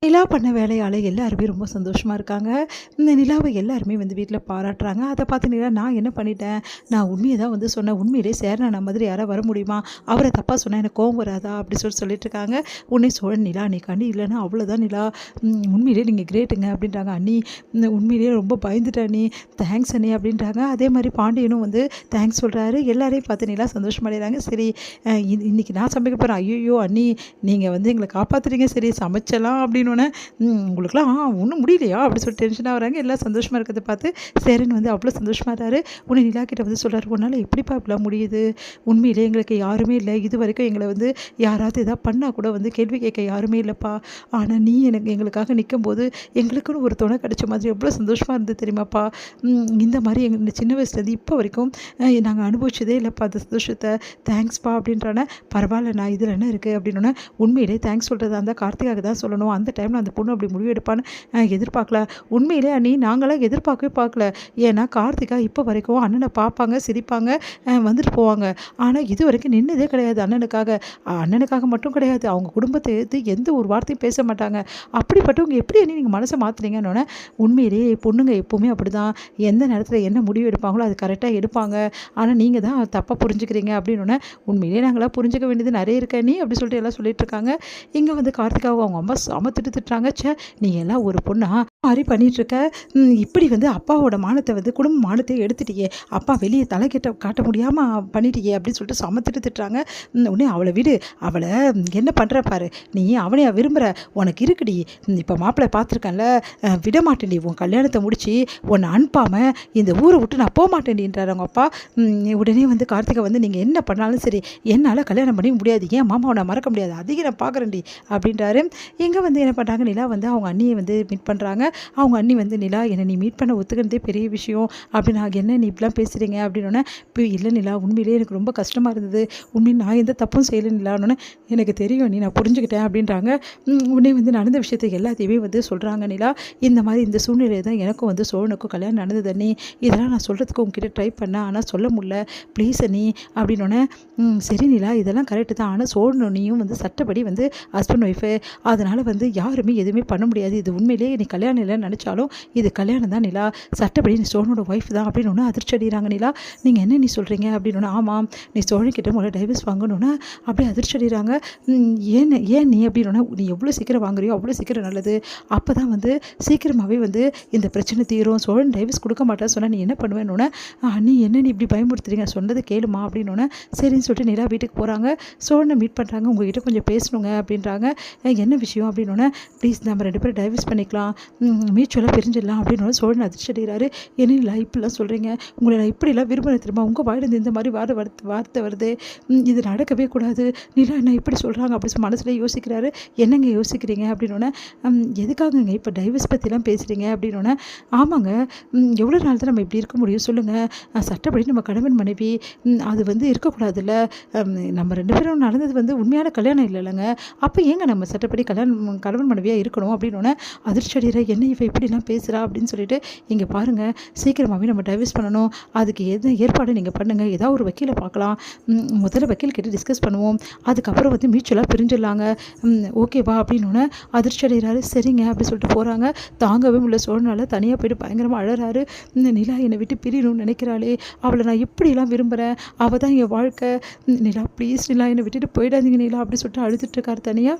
நிலா பண்ண வேலையால எல்லாருமே ரொம்ப சந்தோஷமா இருக்காங்க. இந்த நிலாவ எல்லாருமே வந்து வீட்ல பாராட்டுறாங்க. அத பார்த்து நிலா நான் என்ன பண்ணிட்டேன்? நான் உண்மைய தான் வந்து சொன்னேன். உண்மையிலேயே சேரனா மாதிரி யாராவது வர முடியுமா? அவர தப்பா சொன்னா எனக்கு கோவம் வராதா? அப்படி சொல்லிட்டு இருக்காங்க. உடனே சோழன் நிலா நீக்காண்டி இல்லன்னா அவ்வளோதான் நிலா. உண்மையிலேயே நீங்க கிரேட்டுங்க அப்படின்றாங்க. அண்ணி உண்மையிலேயே ரொம்ப பயந்துட்டேன் அண்ணி. தேங்க்ஸ் அண்ணி அப்படின்றாங்க. அதே மாரி பாண்டியனும் வந்து தேங்க்ஸ் சொல்றாரு. எல்லாரையும் பார்த்து நிலா சந்தோஷமடைறாங்க. சரி இன்னைக்கு நான் சமைக்க போறேன். ஐய்யய்யோ! அண்ணி நீங்க வந்து எங்கள காப்பாத்துறீங்க. சரி சமைச்சலாம் அப்படின்னு உங்களுக்குலாம் ஒன்றும் முடியலையா அப்படி சொல்லி டென்ஷனாக வராங்க. எல்லாம் சந்தோஷமாக இருக்கிறத பார்த்து சேரன் வந்து அவ்வளோ சந்தோஷமாக இருக்காரு. உடனே நிலா கிட்ட வந்து சொல்கிறார், உன்னால் எப்படிப்பா இப்படிலாம் முடியுது? உண்மையிலே எங்களுக்கு யாருமே இல்லை. இது வரைக்கும் எங்களை வந்து யாராவது எதாவது பண்ணால் கூட வந்து கேள்வி கேட்க யாருமே இல்லைப்பா. ஆனால் நீ எங்களுக்காக நிற்கும்போது எங்களுக்குன்னு ஒரு துணை கிடைச்ச மாதிரி எவ்வளோ சந்தோஷமாக இருந்தது தெரியுமாப்பா. இந்த மாதிரி எங்கள் சின்ன வயசுலேருந்து இப்போ வரைக்கும் நாங்கள் அனுபவிச்சதே இல்லைப்பா அந்த சந்தோஷத்தை. தேங்க்ஸ்ப்பா அப்படின்றானே. பரவாயில்ல நான் இதில் என்ன இருக்குது அப்படின்னோடனே, உண்மையிலே தேங்க்ஸ் சொல்கிறதா இருந்தால் கார்த்திகாவுக்கு தான் சொல்லணும். அந்த டைமில் அந்த பொண்ணு அப்படி முடிவு எடுப்பான்னு எதிர்பார்க்கல. உண்மையிலே அண்ணி நாங்களாம் எதிர்பார்க்கவே பார்க்கல. ஏன்னா கார்த்திகா இப்போ வரைக்கும் அண்ணனை பார்ப்பாங்க, சிரிப்பாங்க, வந்துட்டு போவாங்க. ஆனால் இது வரைக்கும் நின்னதே கிடையாது அண்ணனுக்காக. அண்ணனுக்காக மட்டும் கிடையாது, அவங்க குடும்பத்தை எதிர்த்து எந்த ஒரு வார்த்தையும் பேச மாட்டாங்க. அப்படிப்பட்டவங்க எப்படி அண்ணி நீங்கள் மனசை மாற்றுறீங்கன்னொன்னே, உண்மையிலேயே பொண்ணுங்க எப்போவுமே அப்படி தான். எந்த நேரத்தில் என்ன முடிவு எடுப்பாங்களோ அது கரெக்டாக எடுப்பாங்க. ஆனால் நீங்கள் தான் தப்பாக புரிஞ்சுக்கிறீங்க அப்படின்னோடனே, உண்மையிலேயே நாங்களாம் புரிஞ்சுக்க வேண்டியது நிறைய இருக்கா நீ அப்படி சொல்லிட்டு எல்லாம் சொல்லிட்டு இருக்காங்க. இங்கே வந்து கார்த்திகாவை அவங்க அம்மா திட்டுறாங்க. ச்சே நீ எல்லாம் ஒரு பொண்ணா மாதிரி பண்ணிகிட்ருக்க. இப்படி வந்து அப்பாவோட மானத்தை வந்து குடும்ப மானத்தை எடுத்துட்டியே, அப்பா வெளியே தலை காட்ட முடியாமல் பண்ணிட்டியே அப்படின்னு சொல்லிட்டு திட்டுறாங்க. உடனே அவளை விடு, அவளை என்ன பண்ணுற பாரு, நீ அவனையா விரும்புகிற, உனக்கு இருக்குடி, இப்போ மாப்பிள்ளை பார்த்துருக்கேன்ல, விட மாட்டேன்டி, உன் கல்யாணத்தை முடிச்சு உன்னை அனுப்பாமல் இந்த ஊரை விட்டு நான் போக மாட்டேன்டின்றார் அவங்க அப்பா. உடனே வந்து கார்த்திகை வந்து நீங்கள் என்ன பண்ணாலும் சரி என்னால் கல்யாணம் பண்ணி முடியாது, ஏன் மாமாவை நான் மறக்க முடியாது, அதிகம் நான் பார்க்குறேன்டி அப்படின்றாரு. இங்கே வந்து என்ன பண்ணுறாங்க, நிலா வந்து அவங்க அண்ணியை வந்து மீட் பண்ணுறாங்க. அவங்க அண்ணி வந்து, நிலா என்னை நீ மீட் பண்ண ஒத்துக்கிறதே பெரிய விஷயம் அப்படின்னு, என்ன நீ இப்படிலாம் பேசுகிறீங்க அப்படின்னோடனே, இப்போ இல்லை நிலா உண்மையிலேயே எனக்கு ரொம்ப கஷ்டமாக இருந்தது, உண்மையை நான் எந்த தப்பும் செய்யலை நிலான்னொன்னே, எனக்கு தெரியும் நீ நான் புரிஞ்சுக்கிட்டேன் அப்படின்றாங்க. உடனே வந்து நடந்த விஷயத்தை எல்லாத்தையுமே வந்து சொல்கிறாங்க நிலா. இந்த மாதிரி இந்த சூழ்நிலை தான் எனக்கும் வந்து சோழனுக்கும் கல்யாணம் நடந்தது அண்ணி, இதெல்லாம் நான் சொல்கிறதுக்கு உங்ககிட்ட ட்ரை பண்ணேன், ஆனால் சொல்ல முடியல, ப்ளீஸ் அண்ணி அப்படின்னோடனே, சரி நிலா இதெல்லாம் கரெக்டு தான், ஆனால் சோழனையும் வந்து சட்டப்படி வந்து ஹஸ்பண்ட் ஒய்ஃபு, அதனால் வந்து யாருமே எதுவுமே பண்ண முடியாது, இது உண்மையிலேயே நீ கல்யாணம் இல்லைன்னு நினச்சாலும் இது கல்யாணம் தான் நிலா, சட்டப்படி நீ சோழனோட ஒய்ஃப் தான் அப்படின்னு ஒன்று அதிர்ச்சி அடிக்கிறாங்க. நிலா நீங்கள் என்ன நீ சொல்கிறீங்க அப்படின்னு, ஆமாம் நீ சோழன்கிட்ட முதல்ல டைவர்ஸ் வாங்கணுன்னா அப்படியே அதிர்ச்சி அடிக்கிறாங்க. ஏன் நீ அப்படின்னு, நீ எவ்வளோ சீக்கிரம் வாங்குறியோ அவ்வளோ சீக்கிரம் நல்லது, அப்போ தான் வந்து சீக்கிரமாகவே வந்து இந்த பிரச்சனை தீரும், சோழன் டைவர்ஸ் கொடுக்க மாட்டேன்னு சொன்னால் நீ என்ன பண்ணுவேன்னு, நீ என்ன நீ இப்படி பயமுறுத்துறீங்க, சொன்னது கேளுமா அப்படின்னு, சரின்னு சொல்லிட்டு நிலா வீட்டுக்கு போகிறாங்க. சோழனை மீட் பண்ணுறாங்க. உங்ககிட்ட கொஞ்சம் பேசணுங்க அப்படின்றாங்க. என்ன விஷயம் அப்படின்னு, ப்ளீஸ் நம்ம 2 பேரும் டைவர்ஸ் பண்ணிக்கலாம், மியூச்சுவலாக பிரிஞ்சிடலாம் அப்படின்னு சோழன் அதிர்ச்சி அடைகிறாரு. என்ன இப்படிலாம் சொல்கிறீங்க, உங்களை நான் இப்படிலாம் விரும்பின தெரியுமா, உங்கள் வாயிலிருந்து இந்த மாதிரி வார்த்தை வருது, இது நடக்கவே கூடாது, நிலா என்ன இப்படி சொல்கிறாங்க அப்படி மனசுல யோசிக்கிறாரு. என்னங்க யோசிக்கிறீங்க அப்படின்னோடனே, எதுக்காகங்க இப்போ டைவர்ஸ் பற்றிலாம் பேசுகிறீங்க அப்படின்னோடனே, ஆமாங்க எவ்வளோ நாள் தான் நம்ம இப்படி இருக்க முடியும் சொல்லுங்கள், சட்டப்படி நம்ம கணவன் மனைவி, அது வந்து இருக்கக்கூடாதுல்ல, நம்ம 2 பேரும் நடந்தது வந்து உண்மையான கல்யாணம் இல்லைங்க, அப்போ ஏங்க நம்ம சட்டப்படி கணவன் மனைவியாக இருக்கணும் அப்படின்னோடனே அதிர்ச்சி அடைகிற, என்ன இவ இப்படிலாம் பேசுகிறா அப்படின்னு சொல்லிட்டு, இங்கே பாருங்கள் சீக்கிரமாகவே நம்ம டைவர்ஸ் பண்ணணும், அதுக்கு எது ஏற்பாடு நீங்கள் பண்ணுங்கள், ஏதாவது ஒரு வக்கீலை பார்க்கலாம், முதல்ல வக்கீல் கிட்ட டிஸ்கஸ் பண்ணுவோம், அதுக்கப்புறம் வந்து மியூச்சுவலாக பிரிஞ்சிடலாங்க, ஓகேவா அப்படின்னோடனே அதிர்ச்சி அடைகிறாரு. சரிங்க அப்படி சொல்லிட்டு போகிறாங்க. தாங்கவே உள்ள சோழனால தனியாக போய்ட்டு பயங்கரமாக அழறாரு. நிலா என்னை விட்டு பிரியணும்னு நினைக்கிறாளே, அவளை நான் எப்படிலாம் விரும்புகிறேன், அவள் தான் என் வாழ்க்கை, நிலா ப்ளீஸ் நிலா என்னை விட்டுட்டு போயிடாதீங்க நிலா அப்படி சொல்லிட்டு அழுதுட்டு இருக்காரு தனியாக.